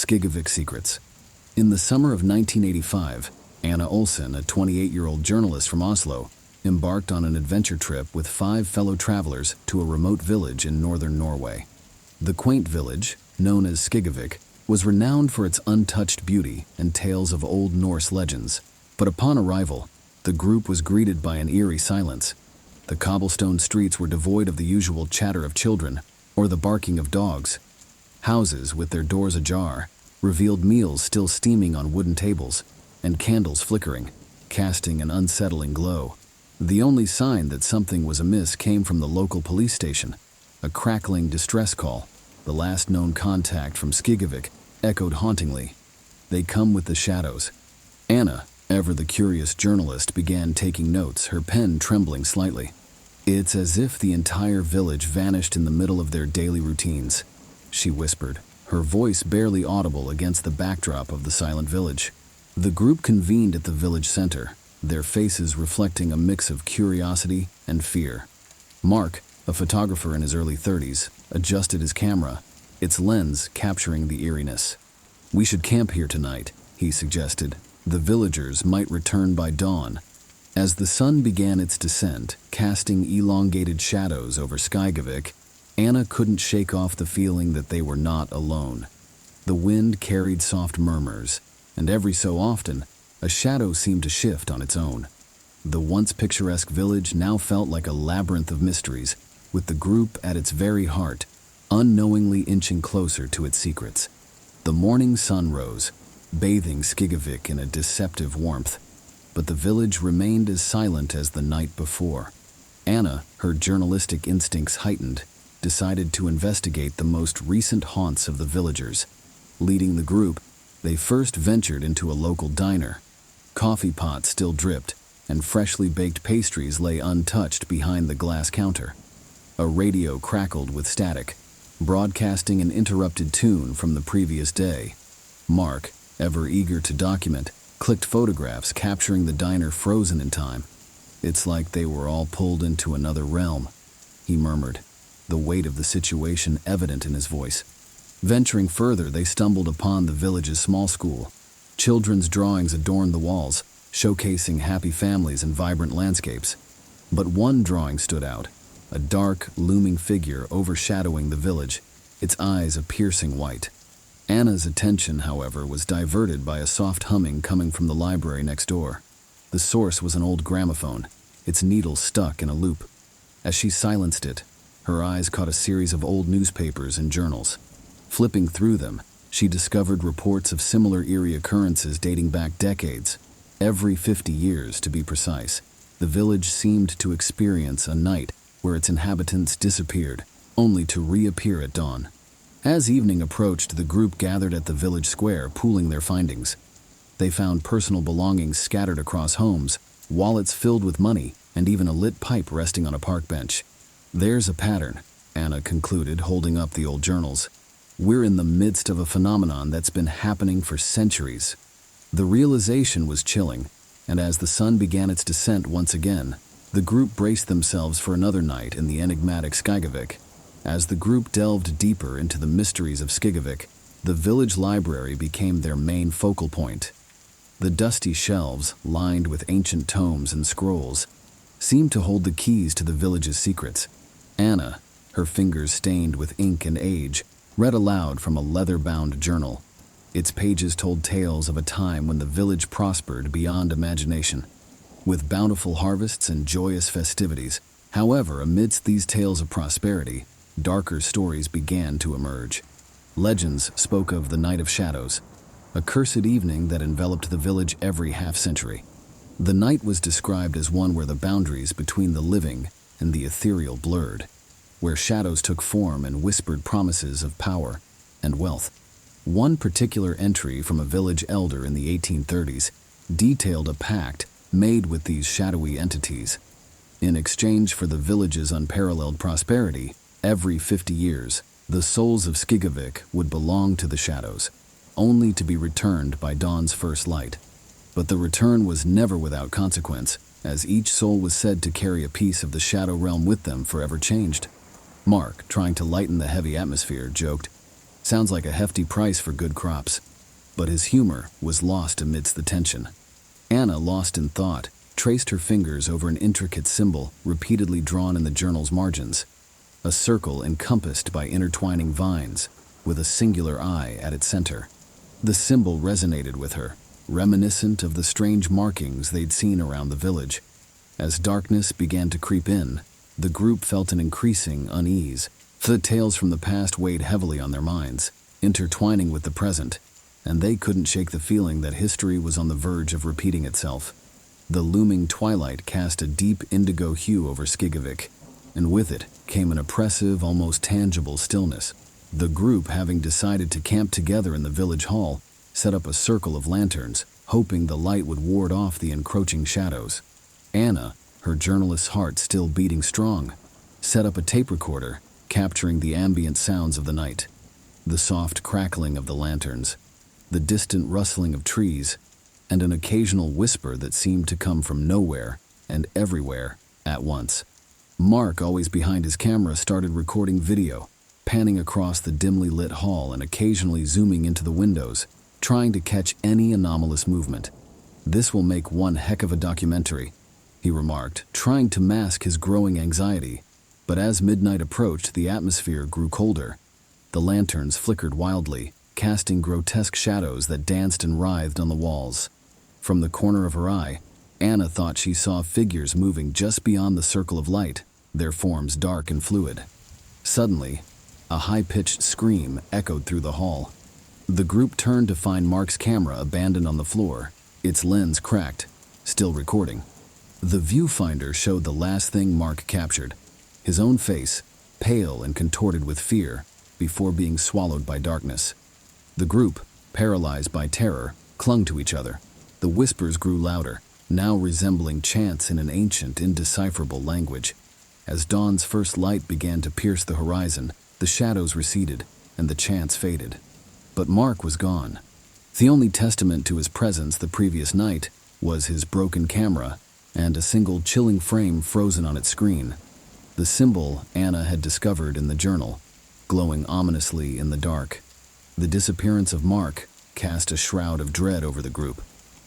Skyggevik secrets. In the summer of 1985, Anna Olsen, a 28-year-old journalist from Oslo, embarked on an adventure trip with 5 fellow travelers to a remote village in northern Norway. The quaint village, known as Skegovic, was renowned for its untouched beauty and tales of Old Norse legends. But upon arrival, the group was greeted by an eerie silence. The cobblestone streets were devoid of the usual chatter of children or the barking of dogs. Houses, with their doors ajar, revealed meals still steaming on wooden tables and candles flickering, casting an unsettling glow. The only sign that something was amiss came from the local police station. A crackling distress call, the last known contact from Skegovic, echoed hauntingly. "They come with the shadows." Anna, ever the curious journalist, began taking notes, her pen trembling slightly. "It's as if the entire village vanished in the middle of their daily routines," she whispered, her voice barely audible against the backdrop of the silent village. The group convened at the village center, their faces reflecting a mix of curiosity and fear. Mark, a photographer in his early 30s, adjusted his camera, its lens capturing the eeriness. "We should camp here tonight," he suggested. "The villagers might return by dawn." As the sun began its descent, casting elongated shadows over Skyggevik, Anna couldn't shake off the feeling that they were not alone. The wind carried soft murmurs, and every so often, a shadow seemed to shift on its own. The once picturesque village now felt like a labyrinth of mysteries, with the group at its very heart, unknowingly inching closer to its secrets. The morning sun rose, bathing Skegovic in a deceptive warmth, but the village remained as silent as the night before. Anna, her journalistic instincts heightened, decided to investigate the most recent haunts of the villagers. Leading the group, they first ventured into a local diner. Coffee pots still dripped, and freshly baked pastries lay untouched behind the glass counter. A radio crackled with static, broadcasting an interrupted tune from the previous day. Mark, ever eager to document, clicked photographs capturing the diner frozen in time. "It's like they were all pulled into another realm," he murmured, the weight of the situation evident in his voice. Venturing further, they stumbled upon the village's small school. Children's drawings adorned the walls, showcasing happy families and vibrant landscapes. But one drawing stood out, a dark, looming figure overshadowing the village, its eyes a piercing white. Anna's attention, however, was diverted by a soft humming coming from the library next door. The source was an old gramophone, its needle stuck in a loop. As she silenced it, her eyes caught a series of old newspapers and journals. Flipping through them, she discovered reports of similar eerie occurrences dating back decades. Every 50 years, to be precise, the village seemed to experience a night where its inhabitants disappeared, only to reappear at dawn. As evening approached, the group gathered at the village square, pooling their findings. They found personal belongings scattered across homes, wallets filled with money, and even a lit pipe resting on a park bench. "There's a pattern," Anna concluded, holding up the old journals. "We're in the midst of a phenomenon that's been happening for centuries." The realization was chilling, and as the sun began its descent once again, the group braced themselves for another night in the enigmatic Skyggevik. As the group delved deeper into the mysteries of Skegovic, the village library became their main focal point. The dusty shelves, lined with ancient tomes and scrolls, seemed to hold the keys to the village's secrets. Anna, her fingers stained with ink and age, read aloud from a leather-bound journal. Its pages told tales of a time when the village prospered beyond imagination, with bountiful harvests and joyous festivities. However, amidst these tales of prosperity, darker stories began to emerge. Legends spoke of the Night of Shadows, a cursed evening that enveloped the village every half-century. The night was described as one where the boundaries between the living and the ethereal blurred, where shadows took form and whispered promises of power and wealth. One particular entry from a village elder in the 1830s detailed a pact made with these shadowy entities. In exchange for the village's unparalleled prosperity, every 50 years, the souls of Skegovic would belong to the shadows, only to be returned by dawn's first light. But the return was never without consequence, as each soul was said to carry a piece of the shadow realm with them forever changed. Mark, trying to lighten the heavy atmosphere, joked, Sounds like a hefty price for good crops. But his humor was lost amidst the tension. Anna, lost in thought, traced her fingers over an intricate symbol repeatedly drawn in the journal's margins. A circle encompassed by intertwining vines, with a singular eye at its center. The symbol resonated with her, reminiscent of the strange markings they'd seen around the village. As darkness began to creep in, the group felt an increasing unease. The tales from the past weighed heavily on their minds, intertwining with the present, and they couldn't shake the feeling that history was on the verge of repeating itself. The looming twilight cast a deep indigo hue over Skyggevik, and with it came an oppressive, almost tangible stillness. The group, having decided to camp together in the village hall, set up a circle of lanterns, hoping the light would ward off the encroaching shadows. Anna, her journalist's heart still beating strong, set up a tape recorder, capturing the ambient sounds of the night. The soft crackling of the lanterns, the distant rustling of trees, and an occasional whisper that seemed to come from nowhere and everywhere at once. Mark, always behind his camera, started recording video, panning across the dimly lit hall and occasionally zooming into the windows, trying to catch any anomalous movement. "This will make one heck of a documentary," he remarked, trying to mask his growing anxiety. But as midnight approached, the atmosphere grew colder. The lanterns flickered wildly, casting grotesque shadows that danced and writhed on the walls. From the corner of her eye, Anna thought she saw figures moving just beyond the circle of light, their forms dark and fluid. Suddenly, a high-pitched scream echoed through the hall. The group turned to find Mark's camera abandoned on the floor, its lens cracked, still recording. The viewfinder showed the last thing Mark captured, his own face, pale and contorted with fear, before being swallowed by darkness. The group, paralyzed by terror, clung to each other. The whispers grew louder, now resembling chants in an ancient, indecipherable language. As dawn's first light began to pierce the horizon, the shadows receded, and the chants faded. But Mark was gone. The only testament to his presence the previous night was his broken camera and a single chilling frame frozen on its screen. The symbol Anna had discovered in the journal, glowing ominously in the dark. The disappearance of Mark cast a shroud of dread over the group.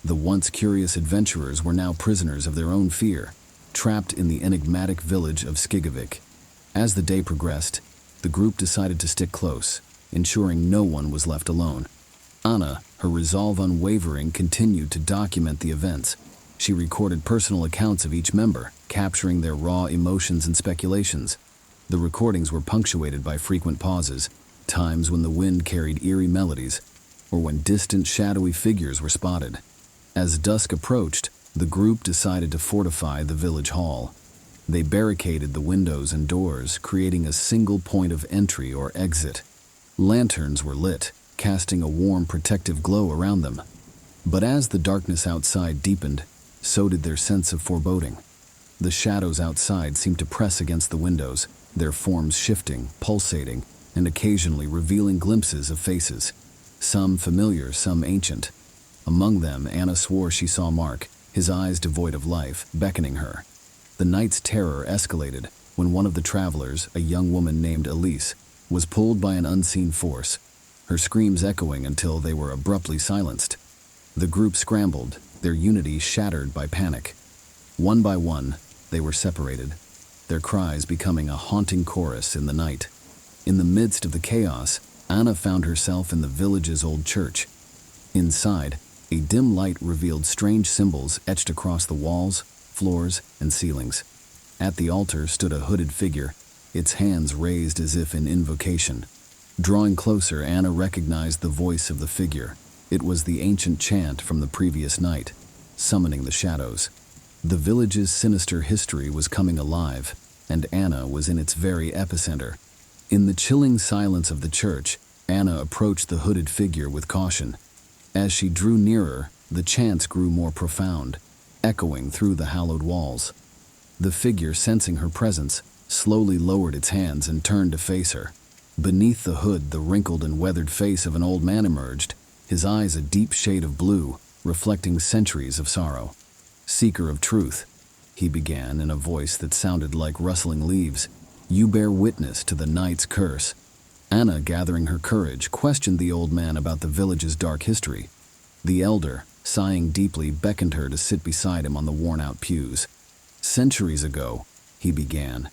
The once curious adventurers were now prisoners of their own fear, trapped in the enigmatic village of Skegovic. As the day progressed, the group decided to stick close, ensuring no one was left alone. Anna, her resolve unwavering, continued to document the events. She recorded personal accounts of each member, capturing their raw emotions and speculations. The recordings were punctuated by frequent pauses, times when the wind carried eerie melodies, or when distant shadowy figures were spotted. As dusk approached, the group decided to fortify the village hall. They barricaded the windows and doors, creating a single point of entry or exit. Lanterns were lit, casting a warm, protective glow around them. But as the darkness outside deepened, so did their sense of foreboding. The shadows outside seemed to press against the windows, their forms shifting, pulsating, and occasionally revealing glimpses of faces. Some familiar, some ancient. Among them, Anna swore she saw Mark, his eyes devoid of life, beckoning her. The night's terror escalated when one of the travelers, a young woman named Elise, was pulled by an unseen force, her screams echoing until they were abruptly silenced. The group scrambled, their unity shattered by panic. One by one, they were separated, their cries becoming a haunting chorus in the night. In the midst of the chaos, Anna found herself in the village's old church. Inside, a dim light revealed strange symbols etched across the walls, floors, and ceilings. At the altar stood a hooded figure, its hands raised as if in invocation. Drawing closer, Anna recognized the voice of the figure. It was the ancient chant from the previous night, summoning the shadows. The village's sinister history was coming alive, and Anna was in its very epicenter. In the chilling silence of the church, Anna approached the hooded figure with caution. As she drew nearer, the chants grew more profound, echoing through the hallowed walls. The figure, sensing her presence, slowly lowered its hands and turned to face her. Beneath the hood, the wrinkled and weathered face of an old man emerged, his eyes a deep shade of blue, reflecting centuries of sorrow. "Seeker of truth," he began in a voice that sounded like rustling leaves, "you bear witness to the night's curse." Anna, gathering her courage, questioned the old man about the village's dark history. The elder, sighing deeply, beckoned her to sit beside him on the worn-out pews. Centuries ago, he began,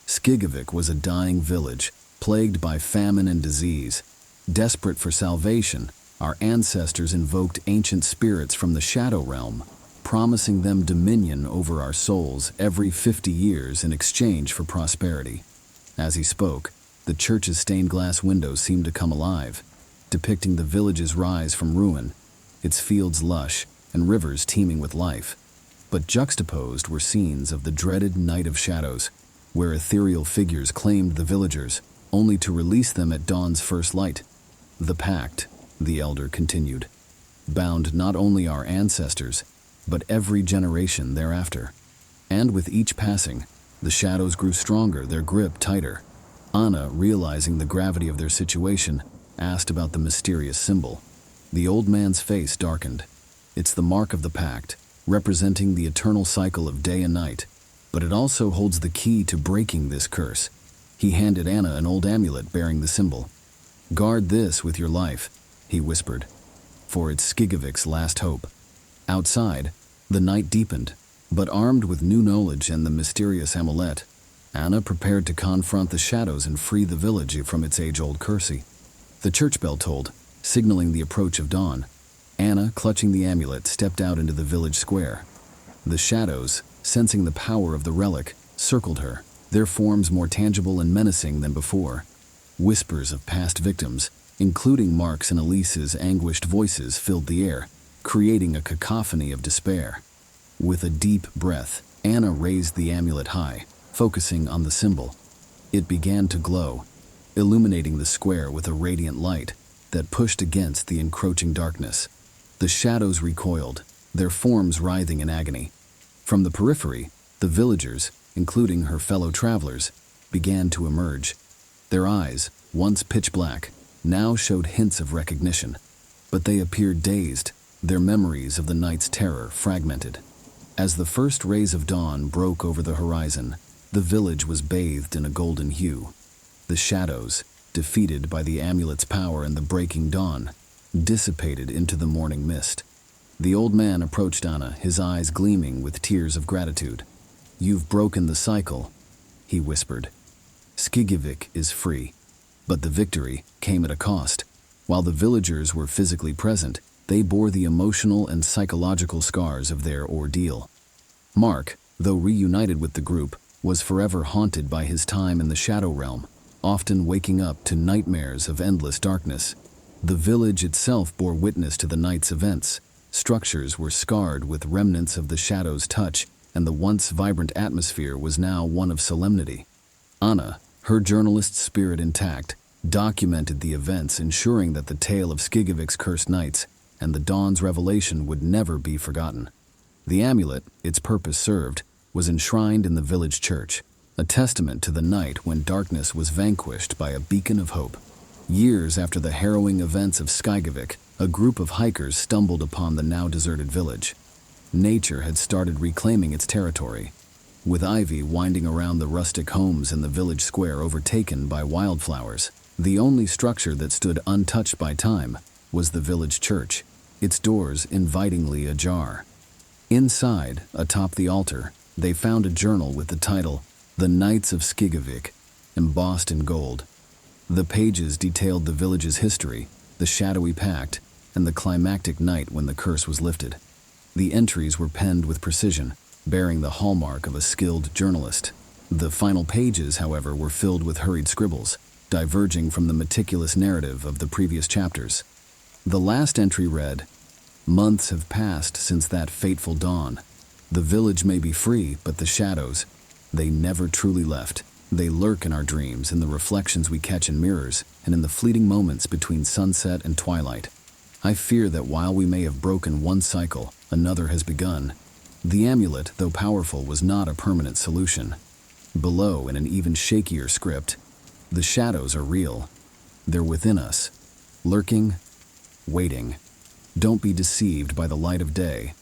Skegovic was a dying village, plagued by famine and disease. Desperate for salvation, our ancestors invoked ancient spirits from the shadow realm, promising them dominion over our souls every 50 years in exchange for prosperity. As he spoke, the church's stained glass windows seemed to come alive, depicting the village's rise from ruin, its fields lush and rivers teeming with life. But juxtaposed were scenes of the dreaded Night of Shadows, where ethereal figures claimed the villagers, only to release them at dawn's first light. The pact, the elder continued, bound not only our ancestors, but every generation thereafter. And with each passing, the shadows grew stronger, their grip tighter. Anna, realizing the gravity of their situation, asked about the mysterious symbol. The old man's face darkened. It's the mark of the pact, representing the eternal cycle of day and night, but it also holds the key to breaking this curse. He handed Anna an old amulet bearing the symbol. "Guard this with your life," he whispered, "for it's Skyggevik's last hope." Outside, the night deepened, but armed with new knowledge and the mysterious amulet, Anna prepared to confront the shadows and free the village from its age-old curse. The church bell tolled, signaling the approach of dawn. Anna, clutching the amulet, stepped out into the village square. The shadows, sensing the power of the relic, circled her, their forms more tangible and menacing than before. Whispers of past victims, including Mark's and Elise's anguished voices, filled the air, creating a cacophony of despair. With a deep breath, Anna raised the amulet high, focusing on the symbol. It began to glow, illuminating the square with a radiant light that pushed against the encroaching darkness. The shadows recoiled, their forms writhing in agony. From the periphery, the villagers, including her fellow travelers, began to emerge. Their eyes, once pitch black, now showed hints of recognition, but they appeared dazed, their memories of the night's terror fragmented. As the first rays of dawn broke over the horizon, the village was bathed in a golden hue. The shadows, defeated by the amulet's power and the breaking dawn, dissipated into the morning mist. The old man approached Anna, his eyes gleaming with tears of gratitude. "You've broken the cycle," he whispered. "Skyggevik is free." But the victory came at a cost. While the villagers were physically present, they bore the emotional and psychological scars of their ordeal. Mark, though reunited with the group, was forever haunted by his time in the shadow realm, often waking up to nightmares of endless darkness. The village itself bore witness to the night's events. Structures were scarred with remnants of the shadow's touch, and the once vibrant atmosphere was now one of solemnity. Anna, her journalist's spirit intact, documented the events, ensuring that the tale of Skeggevik's cursed nights and the dawn's revelation would never be forgotten. The amulet, its purpose served, was enshrined in the village church, a testament to the night when darkness was vanquished by a beacon of hope. Years after the harrowing events of Skyggevik, a group of hikers stumbled upon the now deserted village. Nature had started reclaiming its territory, with ivy winding around the rustic homes in the village square overtaken by wildflowers. The only structure that stood untouched by time was the village church, its doors invitingly ajar. Inside, atop the altar, they found a journal with the title, "The Knights of Skegovic," embossed in gold. The pages detailed the village's history, the shadowy pact, and the climactic night when the curse was lifted. The entries were penned with precision, bearing the hallmark of a skilled journalist. The final pages, however, were filled with hurried scribbles, diverging from the meticulous narrative of the previous chapters. The last entry read, "Months have passed since that fateful dawn. The village may be free, but the shadows, they never truly left. They lurk in our dreams, in the reflections we catch in mirrors, and in the fleeting moments between sunset and twilight. I fear that while we may have broken one cycle, another has begun." The amulet, though powerful, was not a permanent solution. Below, in an even shakier script, "The shadows are real. They're within us, lurking, waiting. Don't be deceived by the light of day.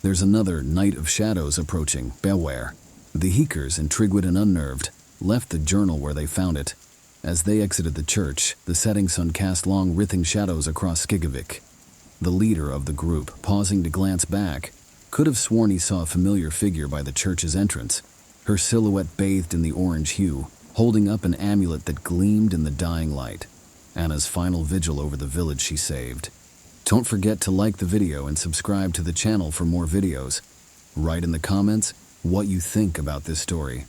There's another night of shadows approaching. Beware." The hikers, intrigued and unnerved, left the journal where they found it. As they exited the church, the setting sun cast long, writhing shadows across Skyggevik. The leader of the group, pausing to glance back, could have sworn he saw a familiar figure by the church's entrance, her silhouette bathed in the orange hue, holding up an amulet that gleamed in the dying light. Anna's final vigil over the village she saved. Don't forget to like the video and subscribe to the channel for more videos. Write in the comments what you think about this story.